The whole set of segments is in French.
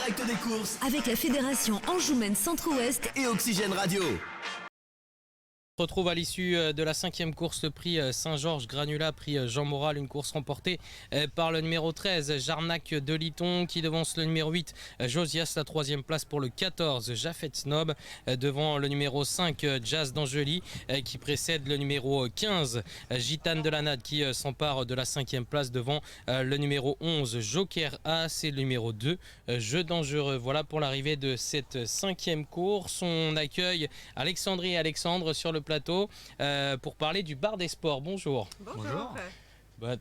direct des courses avec la Fédération Anjoumen Centre-Ouest et Oxygène Radio. On se retrouve à l'issue de la 5e course, le prix Saint-Georges Granula, prix Jean Moral, une course remportée par le numéro 13 Jarnac de Liton qui devance le numéro 8 Josias, la 3e place pour le 14 Jaffet Snob, devant le numéro 5 Jazz d'Angely qui précède le numéro 15 Gitane de la Nade qui s'empare de la 5e place devant le numéro 11 Joker As et le numéro 2 Jeu Dangereux. Voilà pour l'arrivée de cette 5e course. On accueille Alexandrie et Alexandre sur le plateau pour parler du bar des sports. Bonjour. Bonjour.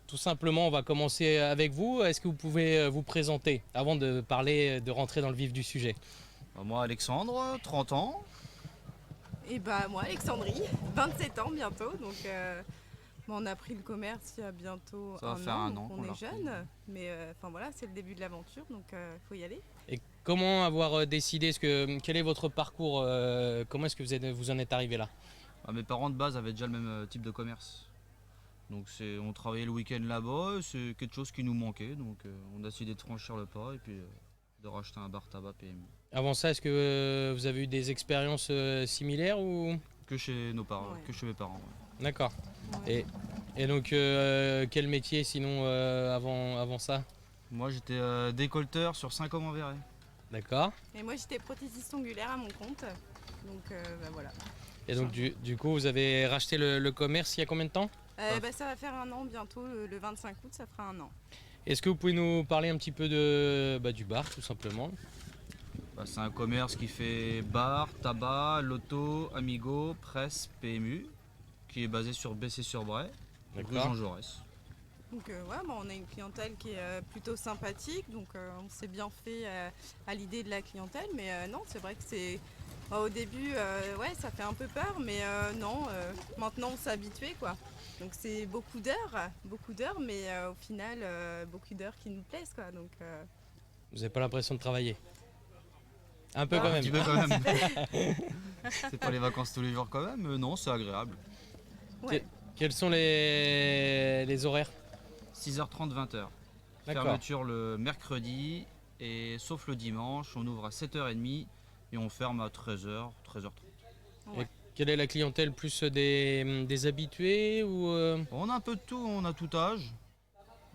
Tout simplement, on va commencer avec vous. Est-ce que vous pouvez vous présenter avant de parler, de rentrer dans le vif du sujet? Moi Alexandre, 30 ans. Et moi Alexandrie, 27 ans bientôt. Donc on a pris le commerce il y a bientôt Ça va faire un an on qu'on l'a est jeune. Mais voilà, c'est le début de l'aventure, donc faut y aller. Et comment avoir décidé, quel est votre parcours? Comment est-ce que vous en êtes arrivé là? Mes parents de base avaient déjà le même type de commerce. Donc on travaillait le week-end là-bas, c'est quelque chose qui nous manquait. Donc on a décidé de franchir le pas et puis de racheter un bar tabac PMU. Avant ça, est-ce que vous avez eu des expériences similaires ou... Que chez nos parents, Ouais. que chez mes parents. Ouais. D'accord. Ouais. Et donc, quel métier sinon avant ça? Moi j'étais décolleteur sur Saint-Côme-en-Verret. D'accord. Et moi j'étais prothésiste ongulaire à mon compte. Donc voilà. Et donc du coup, vous avez racheté le commerce il y a combien de temps? Ça va faire un an bientôt, le 25 août, ça fera un an. Est-ce que vous pouvez nous parler un petit peu du bar, tout simplement? C'est un commerce qui fait bar, tabac, loto, amigo, presse, PMU, qui est basé sur Bessé-sur-Bray, rue Jean Jaurès. Donc on a une clientèle qui est plutôt sympathique, donc on s'est bien fait à l'idée de la clientèle, mais non, c'est vrai que c'est au début, ça fait un peu peur, mais maintenant on s'est habitué, quoi. Donc c'est beaucoup d'heures, mais au final beaucoup d'heures qui nous plaisent, quoi. Donc Vous n'avez pas l'impression de travailler? Un peu quand Un même. petit peu quand même. C'est pas les vacances tous les jours quand même, mais non, c'est agréable. ouais. Quels sont les horaires? 6h30, 20h. D'accord. Fermeture le mercredi et sauf le dimanche, on ouvre à 7h30 et on ferme à 13h, 13h30. Et quelle est la clientèle? Plus des habitués ou On a un peu de tout, on a tout âge.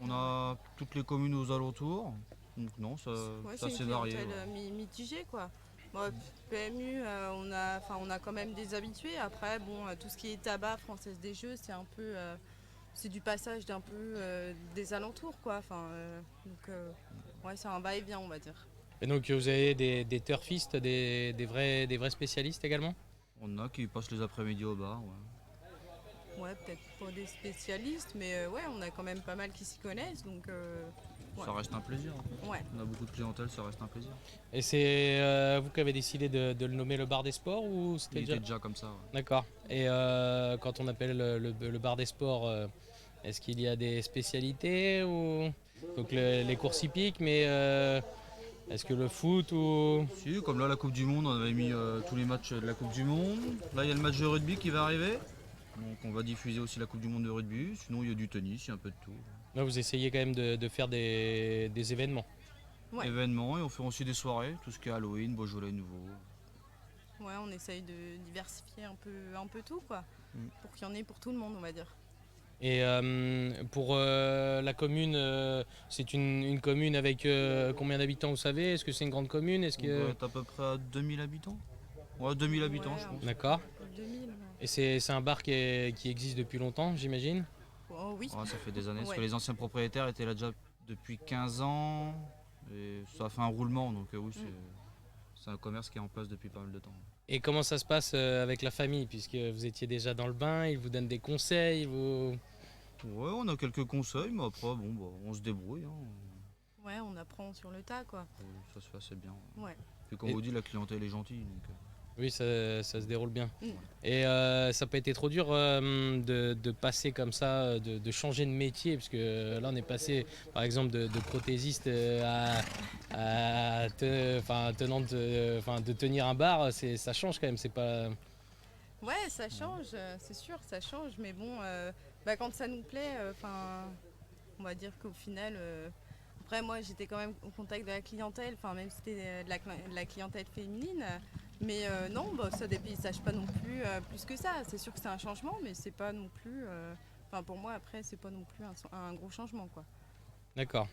On a toutes les communes aux alentours. Donc non, ça C'est c'est une varié. clientèle mitigée, quoi. PMU, on a quand même des habitués. Après, tout ce qui est tabac, Française des Jeux, c'est un peu, c'est du passage d'un peu des alentours, quoi. C'est un va-et-vient, on va dire. Et donc vous avez des turfistes, des vrais spécialistes également? On a qui passent les après-midi au bar. Ouais. Ouais, peut-être pas des spécialistes, mais on a quand même pas mal qui s'y connaissent, donc Ça reste un plaisir. ouais. On a beaucoup de clientèle, ça reste un plaisir. Et c'est vous qui avez décidé de le nommer le bar des sports ou c'était Il déjà... était déjà comme ça. Ouais. D'accord. Et quand on appelle le bar des sports, est-ce qu'il y a des spécialités ou... Donc les courses hippiques, mais est-ce que le foot ou... Si, comme là la Coupe du Monde, on avait mis tous les matchs de la Coupe du Monde. Là il y a le match de rugby qui va arriver. Donc on va diffuser aussi la Coupe du Monde de rugby. Sinon il y a du tennis, il y a un peu de tout. Là, vous essayez quand même de faire des événements. Ouais. Événements et on fait aussi des soirées, tout ce qui est Halloween, Beaujolais nouveau. Ouais, on essaye de diversifier un peu tout, quoi, pour qu'il y en ait pour tout le monde, on va dire. Et pour la commune, c'est une commune avec combien d'habitants, vous savez? Est-ce que c'est une grande commune? Est-ce On doit que... être à peu près à 2000 habitants. Ouais, 2000 habitants Ouais, je pense. D'accord. 2000. Et c'est un bar qui existe depuis longtemps, j'imagine? Oh, oui. Ouais, ça fait des années, parce Ouais. que les anciens propriétaires étaient là déjà depuis 15 ans. Et ça a fait un roulement, donc oui, c'est un commerce qui est en place depuis pas mal de temps. Et comment ça se passe avec la famille, puisque vous étiez déjà dans le bain, ils vous donnent des conseils, vous... Ouais, on a quelques conseils, mais après, on se débrouille. Hein. Ouais, on apprend sur le tas, quoi. Ça se fait assez bien. Ouais. Puis comme Et- on dit, la clientèle est gentille. Donc, Oui, ça se déroule bien. Mm. Et ça n'a pas été trop dur de passer comme ça, de changer de métier, parce que là on est passé par exemple de prothésiste de tenir un bar, ça change quand même, c'est pas... Ouais, ça change, c'est sûr, ça change, mais quand ça nous plaît, on va dire qu'au final, Après, moi, j'étais quand même au contact de la clientèle, enfin, même si c'était de la clientèle féminine. Mais non, bah, ça dépaysage pas non plus plus que ça. C'est sûr que c'est un changement, mais c'est pas non plus. Enfin, pour moi, après, c'est pas non plus un gros changement, quoi. D'accord.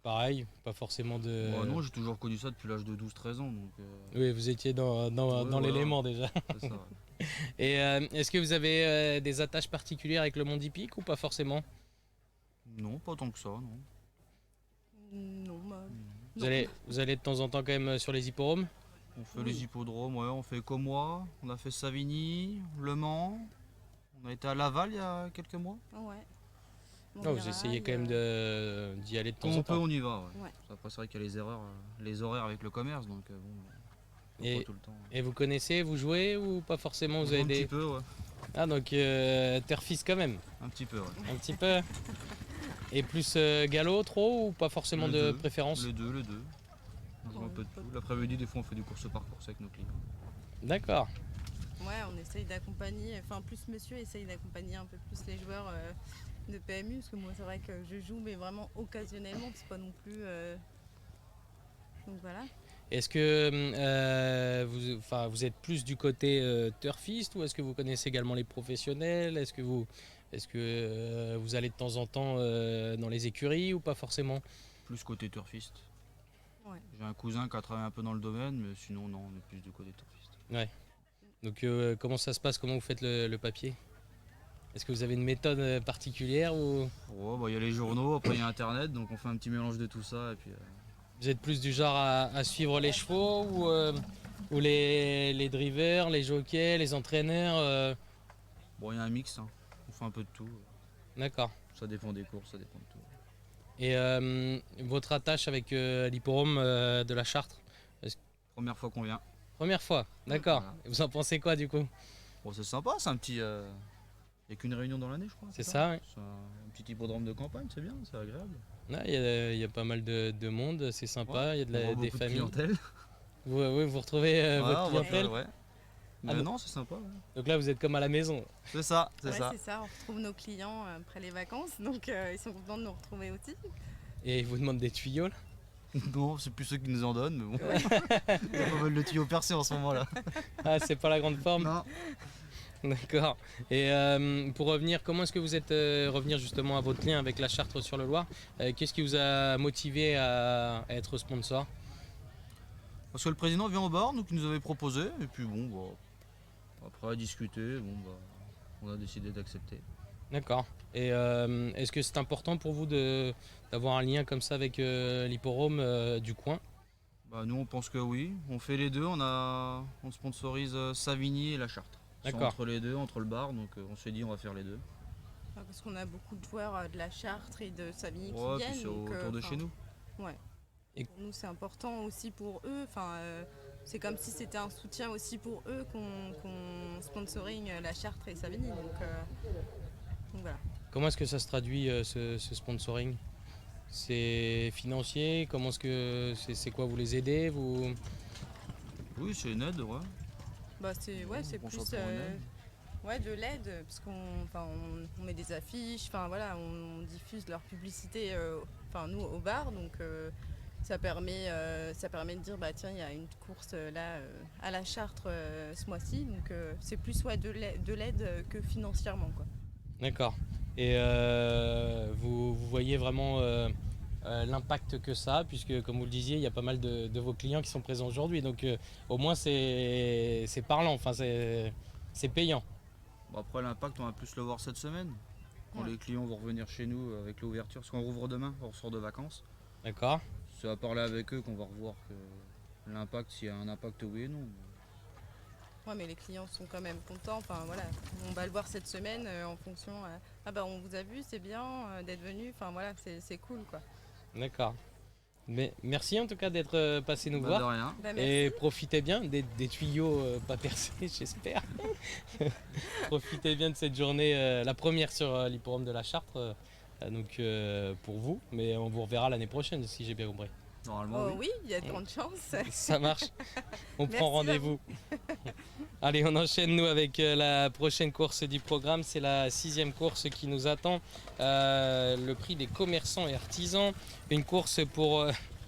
Pareil, pas forcément de... Bah, non, j'ai toujours connu ça depuis l'âge de 12-13 ans. Donc, Oui, vous étiez dans voilà. l'élément déjà. c'est ça, ouais. Et est-ce que vous avez des attaches particulières avec le monde hippique ou pas forcément? Non, pas tant que ça, non. Non, bah, Vous allez de temps en temps quand même sur les hipporomes? On fait Oui. les hippodromes, ouais, on fait comme moi. On a fait Savigny, Le Mans. On a été à Laval il y a quelques mois. ouais. Non, vous essayez quand même d'y aller de temps Quand en on peut, temps. on y va. Ouais. Ouais. Après, c'est vrai qu'il y a les erreurs, les horaires avec le commerce, donc bon, Et- pas tout le temps. Et vous connaissez, vous jouez ou pas forcément? Vous avez Un petit des... peu, ouais. Ah, donc turfiste quand même, Un petit peu, ouais. un petit peu. Et plus galop trop ou pas forcément Le de deux. préférence? Le 2, le 2. On joue un peu de tout. L'après-midi, des fois, on fait du course par course avec nos clients. D'accord. Ouais, on essaye d'accompagner, enfin plus monsieur essaye d'accompagner un peu plus les joueurs de PMU, parce que moi c'est vrai que je joue, mais vraiment occasionnellement, c'est pas non plus. Donc voilà. Est-ce que vous êtes plus du côté turfiste ou est-ce que vous connaissez également les professionnels? Est-ce que vous allez de temps en temps dans les écuries ou pas forcément? Plus côté turfiste. Ouais. J'ai un cousin qui a travaillé un peu dans le domaine, mais sinon, non, on est plus du côté turfiste. Ouais. Donc comment ça se passe? Comment vous faites le papier? Est-ce que vous avez une méthode particulière ou Ouais, bah, y a les journaux, après il y a Internet, donc on fait un petit mélange de tout ça. Et puis, vous êtes plus du genre à suivre les chevaux ou les drivers, les jockeys, les entraîneurs bon, il y a un mix, hein. On fait un peu de tout. D'accord. Ça dépend des courses, ça dépend de tout. Et votre attache avec l'hipporome de la Chartre? Première fois qu'on vient. Première fois, d'accord. Voilà. Et vous en pensez quoi du coup? Bon, c'est sympa, c'est un petit. Il n'y a qu'une réunion dans l'année, je crois. C'est ça, oui. C'est un petit hippodrome de campagne, c'est bien, c'est agréable. Il y a pas mal de monde, c'est sympa, il y a On voit des beaucoup de familles. clientèle. Vous retrouvez Ouais, votre on va clientèle? faire, ouais. Mais donc- non, c'est sympa. Ouais. Donc là vous êtes comme à la maison. C'est ça, c'est Ouais, ça. c'est ça, on retrouve nos clients après les vacances, donc ils sont contents de nous retrouver aussi. Et ils vous demandent des tuyaux là? Non, c'est plus ceux qui nous en donnent, mais bon. Il y a pas mal de tuyaux percés en ce moment là. Ah, c'est pas la grande forme? Non. D'accord. Et pour revenir, comment est-ce que vous êtes revenir justement à votre lien avec la Chartre-sur-le-Loir? Qu'est-ce qui vous a motivé à être sponsor? Parce que le président vient au bar, donc il nous avait proposé, et puis bon, bah, après à discuter, bon, bah, on a décidé d'accepter. D'accord. Et est-ce que c'est important pour vous d'avoir un lien comme ça avec l'hipporome du coin? Bah, nous on pense que oui, on fait les deux, on sponsorise Savigny et la Chartre. C'est D'accord. entre les deux, entre le bar, donc on s'est dit on va faire les deux. Parce qu'on a beaucoup de joueurs de la Chartre et de Savigny Ouais, qui puis viennent. c'est donc, autour de enfin, chez nous. Ouais. Et- Pour nous, c'est important aussi pour eux. Enfin, c'est comme si c'était un soutien aussi pour eux qu'on sponsoring la Chartre et Savigny. Donc voilà. Comment est-ce que ça se traduit ce sponsoring? C'est financier? Comment est-ce que c'est quoi? Vous les aidez? Oui, c'est une aide, ouais. Bah, c'est On plus s'en prend une aide. de l'aide, parce on met des affiches, enfin voilà, on diffuse leur publicité, nous au bar, donc ça permet de dire bah tiens il y a une course là à la Chartre ce mois-ci, donc c'est plus de l'aide que financièrement quoi. D'accord. Et vous voyez vraiment l'impact que ça a, puisque comme vous le disiez, il y a pas mal de vos clients qui sont présents aujourd'hui. Donc au moins c'est parlant, enfin c'est payant. Bon, après l'impact, on va plus le voir cette semaine. Quand Ouais. les clients vont revenir chez nous avec l'ouverture, parce qu'on rouvre demain, on ressort de vacances. D'accord. C'est à parler avec eux qu'on va revoir que l'impact, s'il y a un impact oui et non. Ouais, mais les clients sont quand même contents, enfin voilà, on va le voir cette semaine en fonction, ah bah on vous a vu, c'est bien d'être venu, enfin voilà, c'est cool quoi. D'accord. Mais merci en tout cas d'être passé nous Bah, voir. de rien. Bah, merci. Et profitez bien des tuyaux pas percés, j'espère. Profitez bien de cette journée, la première sur l'hipporome de la Chartre, pour vous. Mais on vous reverra l'année prochaine, si j'ai bien compris. Normalement, Oh oui. oui, il y a de grandes chances. Ça marche. On Merci à prend rendez-vous. Allez, on enchaîne nous avec la prochaine course du programme. C'est la 6e course qui nous attend. Le prix des commerçants et artisans. Une course pour...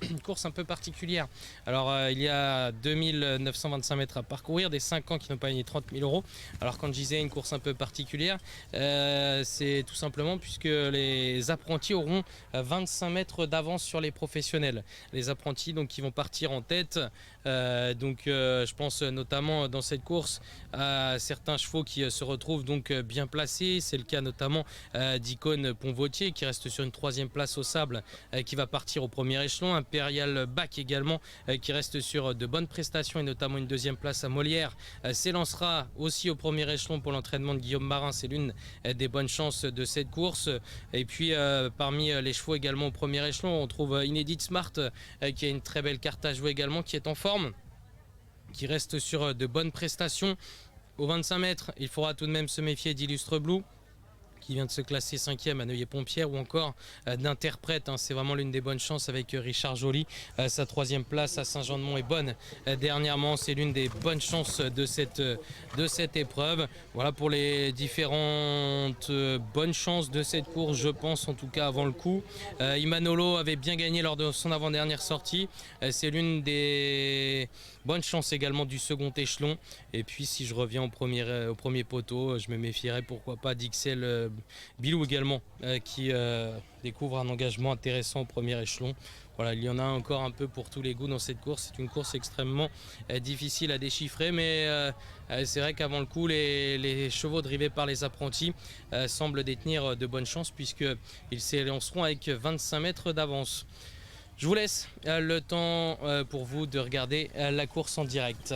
une course un peu particulière. Alors il y a 2925 mètres à parcourir, des 5 ans qui n'ont pas gagné 30 000 euros. Alors quand je disais une course un peu particulière, c'est tout simplement puisque les apprentis auront 25 mètres d'avance sur les professionnels. Les apprentis donc qui vont partir en tête. Je pense notamment dans cette course à certains chevaux qui se retrouvent donc bien placés. C'est le cas notamment d'Icône Pont-Vautier qui reste sur une 3e place au sable, qui va partir au premier échelon. Impérial Bac également qui reste sur de bonnes prestations et notamment une 2e place à Molière s'élancera aussi au premier échelon pour l'entraînement de Guillaume Marin. C'est l'une des bonnes chances de cette course. Et puis parmi les chevaux également au premier échelon, on trouve Inédit Smart qui a une très belle carte à jouer également, qui est en forme, qui reste sur de bonnes prestations. Aux 25 mètres, il faudra tout de même se méfier d'Illustre Blue, qui vient de se classer 5e à Neuilly-Pompière, ou encore d'Interprète. C'est vraiment l'une des bonnes chances avec Richard Joly. Sa 3e place à Saint-Jean-de-Mont est bonne. Dernièrement, c'est l'une des bonnes chances de cette épreuve. Voilà pour les différentes bonnes chances de cette course, je pense, en tout cas avant le coup. Imanolo avait bien gagné lors de son avant-dernière sortie. C'est l'une des bonnes chances également du second échelon. Et puis si je reviens au premier poteau, je me méfierais pourquoi pas d'Ixel Bilou également, qui découvre un engagement intéressant au premier échelon. Voilà, il y en a encore un peu pour tous les goûts dans cette course. C'est une course extrêmement difficile à déchiffrer, mais c'est vrai qu'avant le coup, les chevaux drivés par les apprentis semblent détenir de bonnes chances, puisqu'ils s'élanceront avec 25 mètres d'avance. Je vous laisse le temps pour vous de regarder la course en direct.